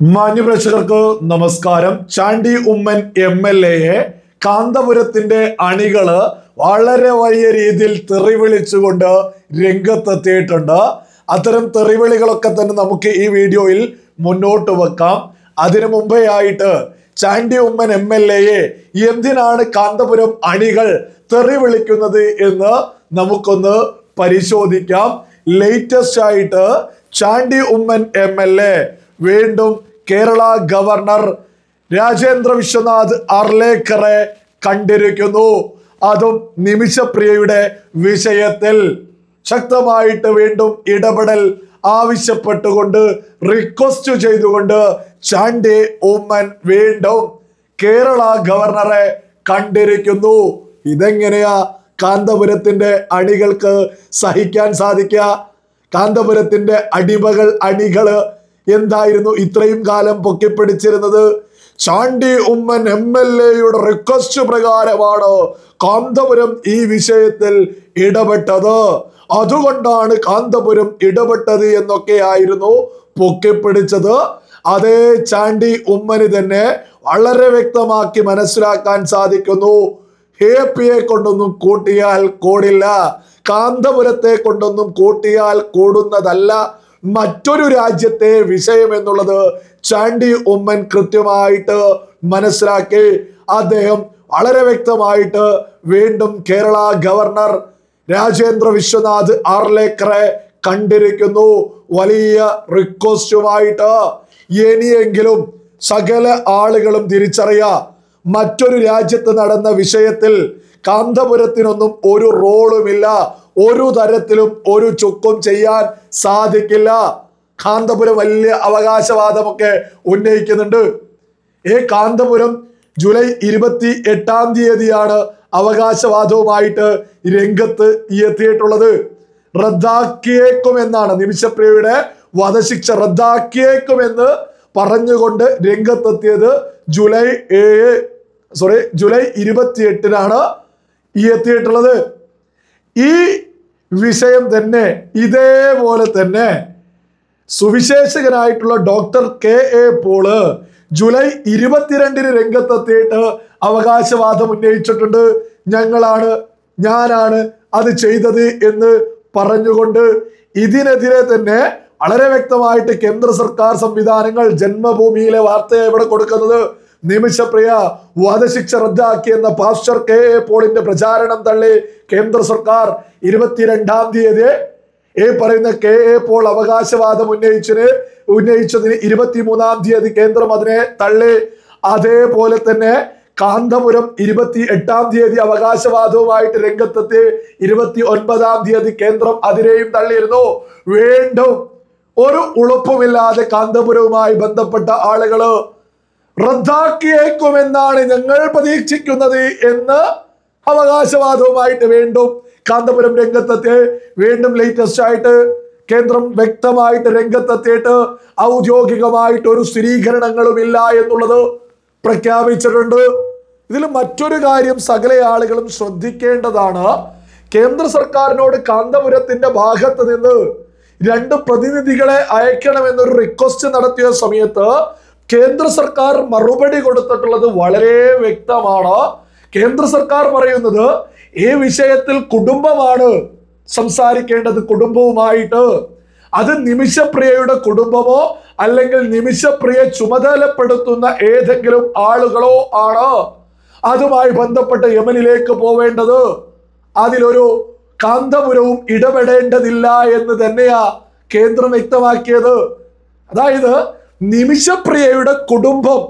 മാന്യപ്രേക്ഷകർക്ക് നമസ്കാരം. ചാണ്ടി ഉമ്മൻ MLA കാന്തപുരത്തിന്റെ അണികള് വളരെ വലിയ രീതിയിൽ തെറിവിളിച്ചുകൊണ്ട് രംഗത്തെത്തിയിട്ടുണ്ട്. അത്തരം തെറിവിളികളൊക്കെ തന്നെ നമുക്ക് ഈ വീഡിയോയിൽ മുന്നോട്ട് വെക്കാം. അതിനു മുമ്പേ ആയിട്ട് ചാണ്ടി ഉമ്മൻ MLA എന്തിനാണ് കാന്തപുരം അണികൾ തെറി വിളിക്കുന്നത് എന്ന് നമുക്കൊന്ന് പരിശോധിക്കാം. ലേറ്റസ്റ്റ് ആയിട്ട് ചാണ്ടി ഉമ്മൻ MLA വീണ്ടും കേരള ഗവർണർ രാജേന്ദ്ര വിശ്വനാഥ് ആർലേക്കറെ കണ്ടിരിക്കുന്നു. അതും നിമിഷപ്രിയയുടെ വിഷയത്തിൽ ശക്തമായിട്ട് വീണ്ടും ഇടപെടൽ ആവശ്യപ്പെട്ടുകൊണ്ട് റിക്വസ്റ്റ് ചെയ്തുകൊണ്ട് ചാണ്ടി ഉമ്മൻ വീണ്ടും കേരള ഗവർണറെ കണ്ടിരിക്കുന്നു. ഇതെങ്ങനെയാ കാന്തപുരത്തിന്റെ അണികൾക്ക് സഹിക്കാൻ സാധിക്കുക? കാന്തപുരത്തിന്റെ അണികള് എന്തായിരുന്നു ഇത്രയും കാലം പൊക്കിപ്പിടിച്ചിരുന്നത്? ചാണ്ടി ഉമ്മൻ MLAയുടെ റിക്വസ്റ്റ് പ്രകാരമാണ് കാന്തപുരം ഈ വിഷയത്തിൽ ഇടപെട്ടത്, അതുകൊണ്ടാണ് കാന്തപുരം ഇടപെട്ടത് എന്നൊക്കെയായിരുന്നു പൊക്കിപ്പിടിച്ചത്. അതേ ചാണ്ടി ഉമ്മന് തന്നെ വളരെ വ്യക്തമാക്കി മനസ്സിലാക്കാൻ സാധിക്കുന്നു. APയെ കൊണ്ടൊന്നും കൂട്ടിയാൽ കൂടില്ല, കാന്തപുരത്തെ കൊണ്ടൊന്നും കൂട്ടിയാൽ കൂടുന്നതല്ല മറ്റൊരു രാജ്യത്തെ വിഷയം എന്നുള്ളത് ചാണ്ടി ഉമ്മൻ കൃത്യമായിട്ട് മനസ്സിലാക്കി. അദ്ദേഹം വളരെ വ്യക്തമായിട്ട് വീണ്ടും കേരള ഗവർണർ രാജേന്ദ്ര വിശ്വനാഥ് ആർലേക്കറെ കണ്ടിരിക്കുന്നു വലിയ റിക്വസ്റ്റുമായിട്ട്. ഇനിയെങ്കിലും സകല ആളുകളും തിരിച്ചറിയുക, മറ്റൊരു രാജ്യത്ത് നടന്ന വിഷയത്തിൽ കാന്തപുരത്തിനൊന്നും ഒരു റോളുമില്ല, ഒരു തരത്തിലും ഒരു ചുക്കും ചെയ്യാൻ സാധിക്കില്ല. കാന്തപുരം വലിയ അവകാശവാദമൊക്കെ ഉന്നയിക്കുന്നുണ്ട്. കാന്തപുരം ജൂലൈ 28 അവകാശവാദവുമായിട്ട് രംഗത്ത് എത്തിയിട്ടുള്ളത്. റദ്ദാക്കിയേക്കുമെന്നാണ്, നിമിഷപ്രിയയുടെ വധശിക്ഷ റദ്ദാക്കിയേക്കുമെന്ന് പറഞ്ഞുകൊണ്ട് രംഗത്തെത്തിയത് ജൂലൈ 28 എത്തിയിട്ടുള്ളത്. ഈ വിഷയം തന്നെ ഇതേപോലെ തന്നെ സുവിശേഷകനായിട്ടുള്ള ഡോക്ടർ KA പോള് ജൂലൈ 22 രംഗത്തെത്തിയിട്ട് അവകാശവാദം ഉന്നയിച്ചിട്ടുണ്ട്. ഞാനാണ് അത് ചെയ്തത് എന്ന് പറഞ്ഞുകൊണ്ട് ഇതിനെതിരെ തന്നെ വളരെ വ്യക്തമായിട്ട് കേന്ദ്ര സർക്കാർ സംവിധാനങ്ങൾ ജന്മഭൂമിയിലെ വാർത്തയെ ഇവിടെ കൊടുക്കുന്നത്. നിമിഷപ്രിയ വധശിക്ഷ റദ്ദാക്കിയെന്ന പാസ്റ്റർ KA പോളിന്റെ പ്രചാരണം തള്ളി കേന്ദ്ര സർക്കാർ 22 പറയുന്ന KA പോൾ അവകാശവാദം ഉന്നയിച്ചതിന് 23 കേന്ദ്രം അതിനെ തള്ളി. അതേപോലെ തന്നെ കാന്തപുരം 28 അവകാശവാദവുമായിട്ട് രംഗത്തെത്തി 29 കേന്ദ്രം അതിനെയും തള്ളിയിരുന്നു. വീണ്ടും ഒരു ഉളുപ്പുമില്ലാതെ കാന്തപുരവുമായി ബന്ധപ്പെട്ട ആളുകള് റദ്ദാക്കിയേക്കുമെന്നാണ് ഞങ്ങൾ പ്രതീക്ഷിക്കുന്നത് എന്ന് അവകാശവാദവുമായിട്ട് വീണ്ടും കാന്തപുരം രംഗത്തെത്തി. വീണ്ടും ലേറ്റസ്റ്റ് ആയിട്ട് കേന്ദ്രം വ്യക്തമായിട്ട് രംഗത്തെത്തിയിട്ട് ഔദ്യോഗികമായിട്ട് ഒരു സ്ഥിരീകരണങ്ങളുമില്ല എന്നുള്ളത് പ്രഖ്യാപിച്ചിട്ടുണ്ട്. ഇതിൽ മറ്റൊരു കാര്യം സകല ആളുകളും ശ്രദ്ധിക്കേണ്ടതാണ്. കേന്ദ്ര സർക്കാരിനോട് കാന്തപുരത്തിന്റെ ഭാഗത്ത് നിന്ന് 2 പ്രതിനിധികളെ അയക്കണമെന്നൊരു റിക്വസ്റ്റ് നടത്തിയ സമയത്ത് കേന്ദ്ര സർക്കാർ മറുപടി കൊടുത്തിട്ടുള്ളത് വളരെ വ്യക്തമാണ്. കേന്ദ്ര സർക്കാർ പറയുന്നത് ഈ വിഷയത്തിൽ കുടുംബമാണ് സംസാരിക്കേണ്ടത്, കുടുംബവുമായിട്ട്. അത് നിമിഷപ്രിയയുടെ കുടുംബമോ അല്ലെങ്കിൽ നിമിഷപ്രിയ ചുമതലപ്പെടുത്തുന്ന ഏതെങ്കിലും ആളുകളോ ആണ് അതുമായി ബന്ധപ്പെട്ട യമനിലേക്ക് പോവേണ്ടത്. അതിലൊരു കാന്തപുരവും ഇടപെടേണ്ടതില്ല എന്ന് തന്നെയാ കേന്ദ്രം വ്യക്തമാക്കിയത്. അതായത് നിമിഷപ്രിയയുടെ കുടുംബം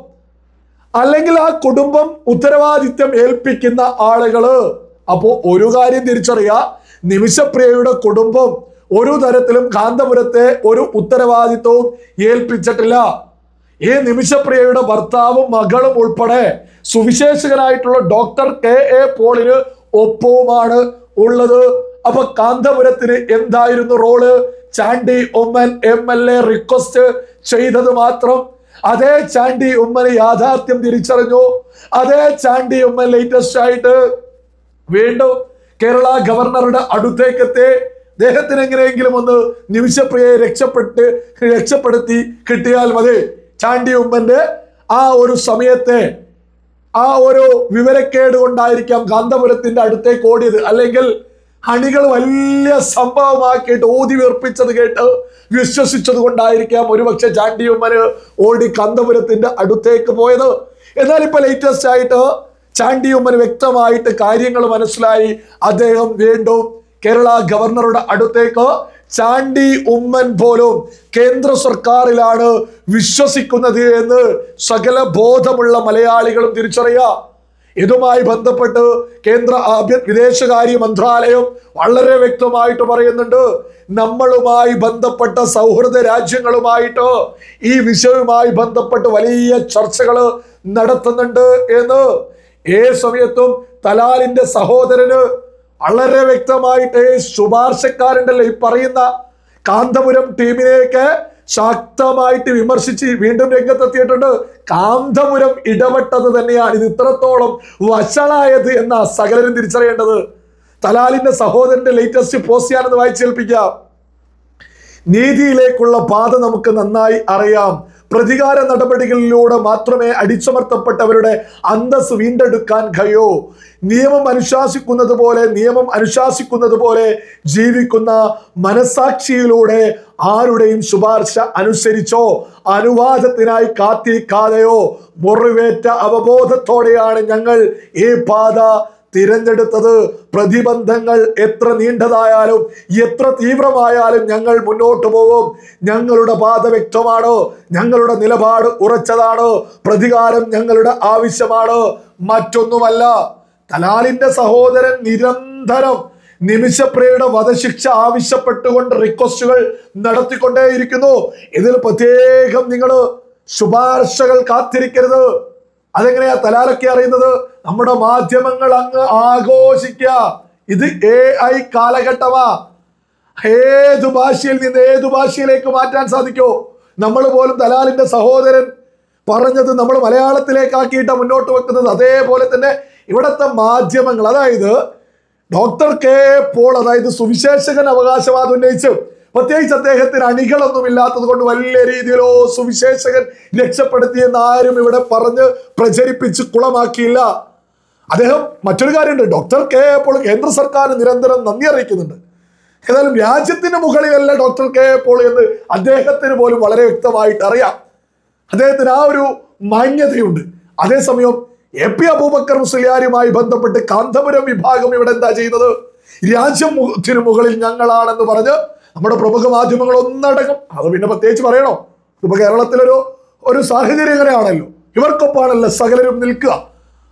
അല്ലെങ്കിൽ ആ കുടുംബം ഉത്തരവാദിത്വം ഏൽപ്പിക്കുന്ന ആളുകള്. അപ്പോ ഒരു കാര്യം തിരിച്ചറിയുക, നിമിഷപ്രിയയുടെ കുടുംബം ഒരു തരത്തിലും കാന്തപുരത്തെ ഒരു ഉത്തരവാദിത്വവും ഏൽപ്പിച്ചിട്ടില്ല. ഈ നിമിഷപ്രിയയുടെ ഭർത്താവും മകളും ഉൾപ്പെടെ സുവിശേഷകനായിട്ടുള്ള ഡോക്ടർ KA പോളിന് ഒപ്പവുമാണ് ഉള്ളത്. അപ്പൊ കാന്തപുരത്തിന് എന്തായിരുന്നു role? Chandy Oommen MLA request ചെയ്തത് മാത്രം. അതേ ചാണ്ടി ഉമ്മന് യാഥാർത്ഥ്യം തിരിച്ചറിഞ്ഞു. അതേ ചാണ്ടി ഉമ്മൻ ലേറ്റസ്റ്റ് ആയിട്ട് വീണ്ടും കേരള ഗവർണറുടെ അടുത്തേക്കെത്തി അദ്ദേഹത്തിന് എങ്ങനെയെങ്കിലും ഒന്ന് നിമിഷപ്രിയയെ രക്ഷപ്പെടുത്തി കിട്ടിയാൽ മതി. ചാണ്ടി ഉമ്മന്റെ ആ ഒരു സമയത്തെ ആ ഒരു വിവരക്കേട് കൊണ്ടായിരിക്കാം കാന്തപുരത്തിന്റെ അടുത്തേക്ക് ഓടിയത്. അല്ലെങ്കിൽ അണികൾ വലിയ സംഭവമാക്കിയിട്ട് ഊതി വീർപ്പിച്ചത് കേട്ട് വിശ്വസിച്ചത് കൊണ്ടായിരിക്കാം ഒരുപക്ഷെ ചാണ്ടി ഉമ്മന് ഓടി കാന്തപുരത്തിന്റെ അടുത്തേക്ക് പോയത്. എന്നാൽ ഇപ്പൊ ലേറ്റസ്റ്റ് ആയിട്ട് ചാണ്ടി ഉമ്മന് വ്യക്തമായിട്ട് കാര്യങ്ങൾ മനസ്സിലായി. അദ്ദേഹം വീണ്ടും കേരള ഗവർണറുടെ അടുത്തേക്ക് ചാണ്ടി ഉമ്മൻ പോലും കേന്ദ്ര സർക്കാരിലാണ് വിശ്വസിക്കുന്നത് എന്ന് സകല ബോധമുള്ള മലയാളികളും തിരിച്ചറിയുക. ഇതുമായി ബന്ധപ്പെട്ട് കേന്ദ്ര വിദേശകാര്യ മന്ത്രാലയം വളരെ വ്യക്തമായിട്ട് പറയുന്നുണ്ട്, നമ്മളുമായി ബന്ധപ്പെട്ട സൗഹൃദ രാജ്യങ്ങളുമായിട്ട് ഈ വിഷയവുമായി ബന്ധപ്പെട്ട് വലിയ ചർച്ചകൾ നടത്തുന്നുണ്ട് എന്ന്. ഏത് സമയത്തും തലാലിന്റെ സഹോദരന് വളരെ വ്യക്തമായിട്ട് ശുപാർശക്കാരുണ്ടല്ലോ ഈ പറയുന്ന കാന്തപുരം ടീമിനെയൊക്കെ ശക്തമായിട്ട് വിമർശിച്ച് വീണ്ടും രംഗത്തെത്തിയിട്ടുണ്ട്. കാന്തപുരം ഇടപെട്ടത് തന്നെയാണ് ഇത് ഇത്രത്തോളം വഷളായത് എന്ന സകലരും തിരിച്ചറിയേണ്ടത്. തലാലിന്റെ സഹോദരന്റെ ലേറ്റസ്റ്റ് പോസ്റ്റ് ഞാനത് വായിച്ചേൽപ്പിക്കാം. നീതിയിലേക്കുള്ള പാത നമുക്ക് നന്നായി അറിയാം. പ്രതികാര നടപടികളിലൂടെ മാത്രമേ അടിച്ചമർത്തപ്പെട്ടവരുടെ അന്തസ് വീണ്ടെടുക്കാൻ കഴിയൂ. നിയമം അനുശാസിക്കുന്നത് പോലെ ജീവിക്കുന്ന മനസാക്ഷിയിലൂടെ ആരുടെയും ശുപാർശ അനുസരിച്ചോ അനുവാദത്തിനായി കാത്തിരിക്കാതെയോ മുറിവേറ്റ അവബോധത്തോടെയാണ് ഞങ്ങൾ ഈ പാത തിരഞ്ഞെടുത്തത്. പ്രതിബന്ധങ്ങൾ എത്ര നീണ്ടതായാലും എത്ര തീവ്രമായാലും ഞങ്ങൾ മുന്നോട്ട് പോകും. ഞങ്ങളുടെ പാത വ്യക്തമാണ്, ഞങ്ങളുടെ നിലപാട് ഉറച്ചതാണ്, പ്രതികാരം ഞങ്ങളുടെ ആവശ്യമാണ്, മറ്റൊന്നുമല്ല. തലാലിന്റെ സഹോദരൻ നിരന്തരം നിമിഷപ്രിയയുടെ വധശിക്ഷ ആവശ്യപ്പെട്ടുകൊണ്ട് റിക്വസ്റ്റുകൾ നടത്തിക്കൊണ്ടേയിരിക്കുന്നു. ഇതിൽ പ്രത്യേകം നിങ്ങൾ ശുപാർശകൾ കാത്തിരിക്കരുത്. അതെങ്ങനെയാ തലാലൊക്കെ അറിയുന്നത്? നമ്മുടെ മാധ്യമങ്ങൾ അങ്ങ് ആഘോഷിക്കുക. ഇത് AI കാലഘട്ടമാ. ഏതു ഭാഷയിൽ നിന്ന് ഏതു ഭാഷയിലേക്ക് മാറ്റാൻ സാധിക്കോ? നമ്മൾ പോലും തലാലിന്റെ സഹോദരൻ പറഞ്ഞത് നമ്മൾ മലയാളത്തിലേക്കാക്കിയിട്ട് മുന്നോട്ട് വെക്കുന്നത്. അതേപോലെ തന്നെ ഇവിടുത്തെ മാധ്യമങ്ങൾ, അതായത് ഡോക്ടർ കെ പോൾ, അതായത് സുവിശേഷകൻ അവകാശവാദം ഉന്നയിച്ചു. പ്രത്യേകിച്ച് അദ്ദേഹത്തിന് അണികളൊന്നും ഇല്ലാത്തത് കൊണ്ട് വലിയ രീതിയിലോ സുവിശേഷകൻ രക്ഷപ്പെടുത്തിയെന്ന് ആരും ഇവിടെ പറഞ്ഞ് പ്രചരിപ്പിച്ച് കുളമാക്കിയില്ല. അദ്ദേഹം മറ്റൊരു കാര്യമുണ്ട്, ഡോക്ടർ കെ പോൾ കേന്ദ്ര സർക്കാരിന് നിരന്തരം നന്ദി അറിയിക്കുന്നുണ്ട്. ഏതായാലും രാജ്യത്തിന് മുകളിലല്ല ഡോക്ടർ കെ പോൾ എന്ന് അദ്ദേഹത്തിന് പോലും വളരെ വ്യക്തമായിട്ട് അറിയാം. അദ്ദേഹത്തിന് ആ ഒരു മാന്യതയുണ്ട്. അതേസമയം AP അബൂബക്കർ മുസ്ലിയാരുമായി ബന്ധപ്പെട്ട് കാന്തപുരം വിഭാഗം ഇവിടെ എന്താ ചെയ്യുന്നത്? രാജ്യത്തിന് മുകളിൽ ഞങ്ങളാണെന്ന് പറഞ്ഞ് നമ്മുടെ പ്രമുഖ മാധ്യമങ്ങൾ ഒന്നടക്കം, അത് പിന്നെ പ്രത്യേകിച്ച് പറയണോ? ഇപ്പൊ കേരളത്തിലൊരു സാഹചര്യം എങ്ങനെയാണല്ലോ, ഇവർക്കൊപ്പാണല്ലോ സകലരും നിൽക്കുക.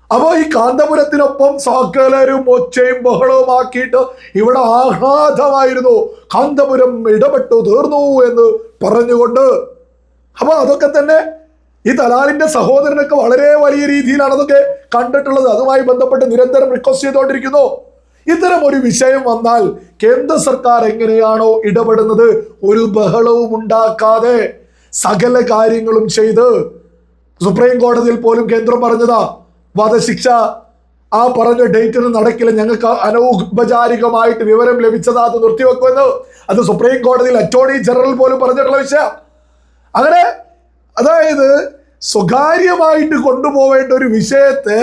അപ്പോൾ ഈ കാന്തപുരത്തിനൊപ്പം സകലരും ഒച്ചയും ബഹളവും ആക്കിയിട്ട് ഇവിടെ ആഹ്ലാദമായിരുന്നു. കാന്തപുരം ഇടപെട്ടു തീർന്നു എന്ന് പറഞ്ഞുകൊണ്ട്. അപ്പൊ അതൊക്കെ തന്നെ ഈ തലാലിന്റെ സഹോദരനൊക്കെ വളരെ വലിയ രീതിയിലാണ് അതൊക്കെ കണ്ടിട്ടുള്ളത്. അതുമായി ബന്ധപ്പെട്ട് നിരന്തരം റിക്വസ്റ്റ് ചെയ്തുകൊണ്ടിരിക്കുന്നു. ഇത്തരം ഒരു വിഷയം വന്നാൽ കേന്ദ്ര സർക്കാർ എങ്ങനെയാണോ ഇടപെടുന്നത്, ഒരു ബഹളവും ഉണ്ടാക്കാതെ സകല കാര്യങ്ങളും ചെയ്ത്, സുപ്രീം കോടതിയിൽ പോലും കേന്ദ്രം പറഞ്ഞതാ വധശിക്ഷ ആ പറഞ്ഞ ഡേറ്റിന് നടക്കില്ല, ഞങ്ങൾക്ക് അനൗപചാരികമായിട്ട് വിവരം ലഭിച്ചതാ, അത് നിർത്തിവെക്കുമെന്ന്. അത് സുപ്രീം കോടതിയിൽ അറ്റോർണി ജനറൽ പോലും പറഞ്ഞിട്ടുള്ള വിഷയം. അങ്ങനെ അതായത് സ്വകാര്യമായിട്ട് കൊണ്ടുപോവേണ്ട ഒരു വിഷയത്തെ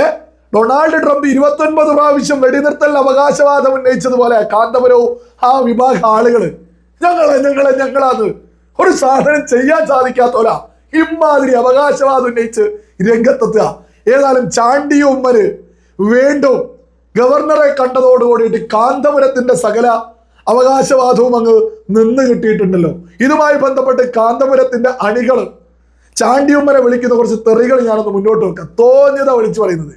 ഡൊണാൾഡ് ട്രംപ് 29 പ്രാവശ്യം വെടിനിർത്തൽ അവകാശവാദം ഉന്നയിച്ചതുപോലെ കാന്തപുരവും ആ വിഭാഗ ആളുകള് ഞങ്ങളാന്ന് ഒരു സാധനം ചെയ്യാൻ സാധിക്കാത്തോല ഇമാതിരി അവകാശവാദം ഉന്നയിച്ച് രംഗത്തെത്തുക. ഏതായാലും ചാണ്ടി ഉമ്മന് വീണ്ടും ഗവർണറെ കണ്ടതോടുകൂടിയിട്ട് കാന്തപുരത്തിന്റെ സകല അവകാശവാദവും അങ്ങ് നിന്ന് കിട്ടിയിട്ടുണ്ടല്ലോ. ഇതുമായി ബന്ധപ്പെട്ട് കാന്തപുരത്തിന്റെ അണികൾ ചാണ്ടി ഉമ്മനെ വിളിക്കുന്ന കുറച്ച് തെറികൾ ഞാനൊന്ന് മുന്നോട്ട് വെക്കാം. തോന്നിയതാ വിളിച്ചു പറയുന്നത്.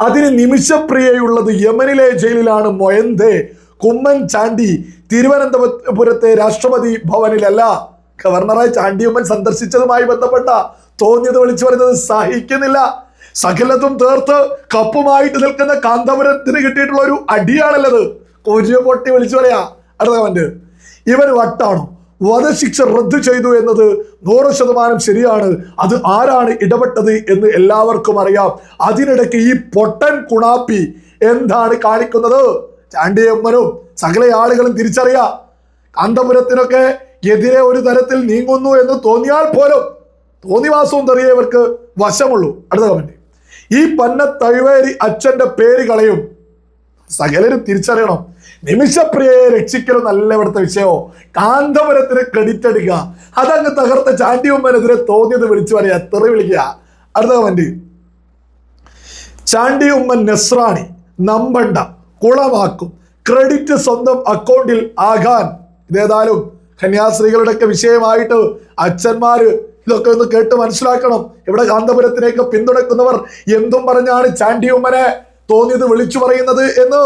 അതിന് നിമിഷപ്രിയയുള്ളത് യമനിലെ ജയിലിലാണ് മൊയന്തേ. കുമ്മൻ ചാണ്ടി തിരുവനന്തപുരത്തെ രാഷ്ട്രപതി ഭവനിലല്ല. ഗവർണറായി ചാണ്ടി ഉമ്മൻ സന്ദർശിച്ചതുമായി ബന്ധപ്പെട്ട തോന്നിയത് വിളിച്ചു പറയുന്നത് സഹിക്കുന്നില്ല. സകലതും തീർത്ത് കപ്പുമായിട്ട് നിൽക്കുന്ന കാന്തപുരത്തിന് കിട്ടിയിട്ടുള്ള ഒരു അടിയാണല്ലത്. കൊരിയ പൊട്ടി വിളിച്ചു പറയാ. അടുത്ത കമന്റ്, ഇവൻ വട്ടാണോ? വധശിക്ഷ റദ്ദു ചെയ്തു എന്നത് 100% ശരിയാണ്. അത് ആരാണ് ഇടപെട്ടത് എന്ന് എല്ലാവർക്കും അറിയാം. അതിനിടയ്ക്ക് ഈ പൊട്ടൻ കുണാപ്പി എന്താണ് കാണിക്കുന്നത്? ചാണ്ടി ഉമ്മനും സകല ആളുകളും തിരിച്ചറിയാം. കാന്തപുരത്തിനൊക്കെ എതിരെ ഒരു തരത്തിൽ നീങ്ങുന്നു എന്ന് തോന്നിയാൽ പോലും തോന്നിവാസവും തെറിയവർക്ക് വശമുള്ളൂ. അടുത്ത കമന്റ്, ഈ പന്ന തഴുവേരി അച്ഛന്റെ പേര് കളയും. സകലരും തിരിച്ചറിയണം, നിമിഷപ്രിയയെ രക്ഷിക്കലും നല്ല ഇവിടുത്തെ വിഷയമോ. കാന്തപുരത്തിന് ക്രെഡിറ്റ് എടുക്കുക, അതങ്ങ് തകർത്ത ചാണ്ടി ഉമ്മനെതിരെ തോന്നിയത് വിളിച്ചു പറയാ, തെറി വിളിക്കുക. അടുത്ത കമന്റ്, ചാണ്ടി ഉമ്മൻ നസ്രാണി നമ്പണ്ട, കുളമാക്കും, ക്രെഡിറ്റ് സ്വന്തം അക്കൗണ്ടിൽ ആകാൻ. ഇതേതായാലും കന്യാസ്ത്രീകളുടെ ഒക്കെ വിഷയമായിട്ട് അച്ഛന്മാര് ഇതൊക്കെ ഒന്ന് കേട്ട് മനസ്സിലാക്കണം. ഇവിടെ കാന്തപുരത്തിനെയൊക്കെ പിന്തുണക്കുന്നവർ എന്തും പറഞ്ഞാണ് ചാണ്ടി ഉമ്മനെ തോന്നിയത് വിളിച്ചു പറയുന്നത് എന്ന്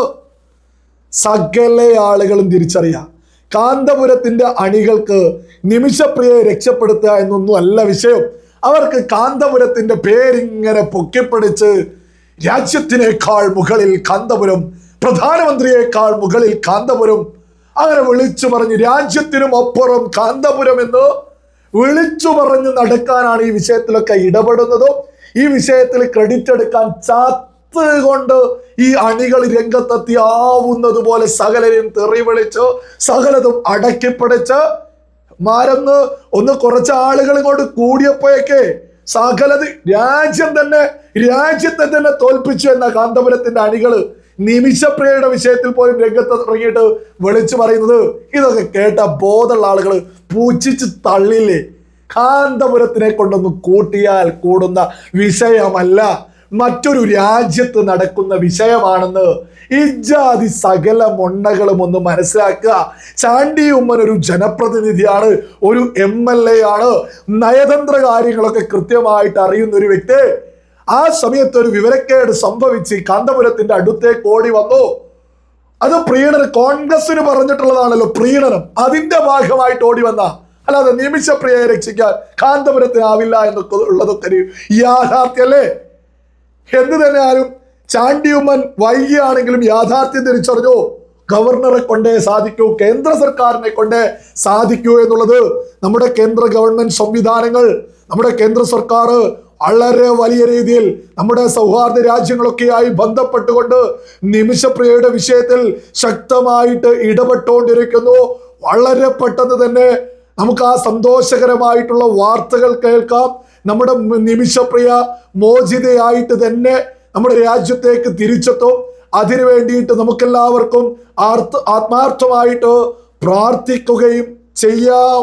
സകല ആളുകളും തിരിച്ചറിയാം. കാന്തപുരത്തിന്റെ അണികൾക്ക് നിമിഷപ്രിയയെ രക്ഷപ്പെടുത്തുക എന്നൊന്നും അല്ല വിഷയം. അവർക്ക് കാന്തപുരത്തിന്റെ പേരിങ്ങനെ പൊക്കിപ്പിടിച്ച് രാജ്യത്തിനേക്കാൾ മുകളിൽ കാന്തപുരം, പ്രധാനമന്ത്രിയേക്കാൾ മുകളിൽ കാന്തപുരം, അങ്ങനെ വിളിച്ചു പറഞ്ഞ് രാജ്യത്തിനും അപ്പുറം കാന്തപുരം എന്ന് വിളിച്ചു പറഞ്ഞ് നടക്കാനാണ് ഈ വിഷയത്തിലൊക്കെ ഇടപെടുന്നതും. ഈ വിഷയത്തിൽ ക്രെഡിറ്റ് എടുക്കാൻ കൊണ്ട് ഈ അണികൾ രംഗത്തെത്തി ആവുന്നത് പോലെ സകലരെയും തെറി വിളിച്ച് സകലതും അടക്കിപ്പിടിച്ച് മരന്ന് ഒന്ന് കുറച്ച് ആളുകൾ കൊണ്ട് കൂടിയപ്പോഴൊക്കെ സകലത് രാജ്യത്തെ തന്നെ തോൽപ്പിച്ചു എന്ന കാന്തപുരത്തിന്റെ അണികള് നിമിഷപ്രിയയുടെ വിഷയത്തിൽ പോലും രംഗത്ത് ഇറങ്ങിയിട്ട് വിളിച്ചു പറയുന്നത്. ഇതൊക്കെ കേട്ട ബോധമുള്ള ആളുകൾ പൂച്ഛിച്ച് തള്ളില്ലേ. കാന്തപുരത്തിനെ കൊണ്ടൊന്ന് കൂട്ടിയാൽ കൂടുന്ന വിഷയമല്ല, മറ്റൊരു രാജ്യത്ത് നടക്കുന്ന വിഷയമാണെന്ന് ഇജാതി സകല മൊണ്ണകളും ഒന്ന് മനസ്സിലാക്കുക. ചാണ്ടി ഉമ്മൻ ഒരു ജനപ്രതിനിധിയാണ്, ഒരു MLA ആണ്, നയതന്ത്ര കാര്യങ്ങളൊക്കെ കൃത്യമായിട്ട് അറിയുന്ന ഒരു വ്യക്തി. ആ സമയത്ത് ഒരു വിവരക്കേട് സംഭവിച്ച് കാന്തപുരത്തിന്റെ അടുത്തേക്ക് ഓടി വന്നു. അത് പ്രീണനം, കോൺഗ്രസിന് പറഞ്ഞിട്ടുള്ളതാണല്ലോ പ്രീണനം, അതിന്റെ ഭാഗമായിട്ട് ഓടി വന്ന, അല്ലാതെ നിമിഷപ്രിയയെ രക്ഷിക്കാൻ കാന്തപുരത്തിനാവില്ല എന്നൊക്കെ ഉള്ളതൊക്കെ ഒരു യാഥാർത്ഥ്യല്ലേ. എന്ത് തന്നെ ആരും ചാണ്ടി ഉമ്മൻ വൈകിയാണെങ്കിലും യാഥാർത്ഥ്യം തിരിച്ചറിഞ്ഞു. ഗവർണറെ കൊണ്ടേ സാധിക്കൂ, കേന്ദ്ര സർക്കാരിനെ കൊണ്ടേ സാധിക്കൂ എന്നുള്ളത്. നമ്മുടെ കേന്ദ്ര ഗവൺമെന്റ് സംവിധാനങ്ങൾ, നമ്മുടെ കേന്ദ്ര സർക്കാർ വളരെ വലിയ രീതിയിൽ നമ്മുടെ സൗഹാർദ്ദ രാജ്യങ്ങളൊക്കെയായി ബന്ധപ്പെട്ടുകൊണ്ട് നിമിഷപ്രിയയുടെ വിഷയത്തിൽ ശക്തമായിട്ട് ഇടപെട്ടുകൊണ്ടിരിക്കുന്നു. വളരെ പെട്ടെന്ന് തന്നെ നമുക്ക് ആ സന്തോഷകരമായിട്ടുള്ള വാർത്തകൾ കേൾക്കാം. നമ്മുടെ നിമിഷപ്രിയ മോചിതയായിട്ട് തന്നെ നമ്മുടെ രാജ്യത്തേക്ക് തിരിച്ചെത്തും. അതിനു വേണ്ടിയിട്ട് നമുക്കെല്ലാവർക്കും ആത്മാർത്ഥമായിട്ട് പ്രാർത്ഥിക്കുകയും ചെയ്യാം.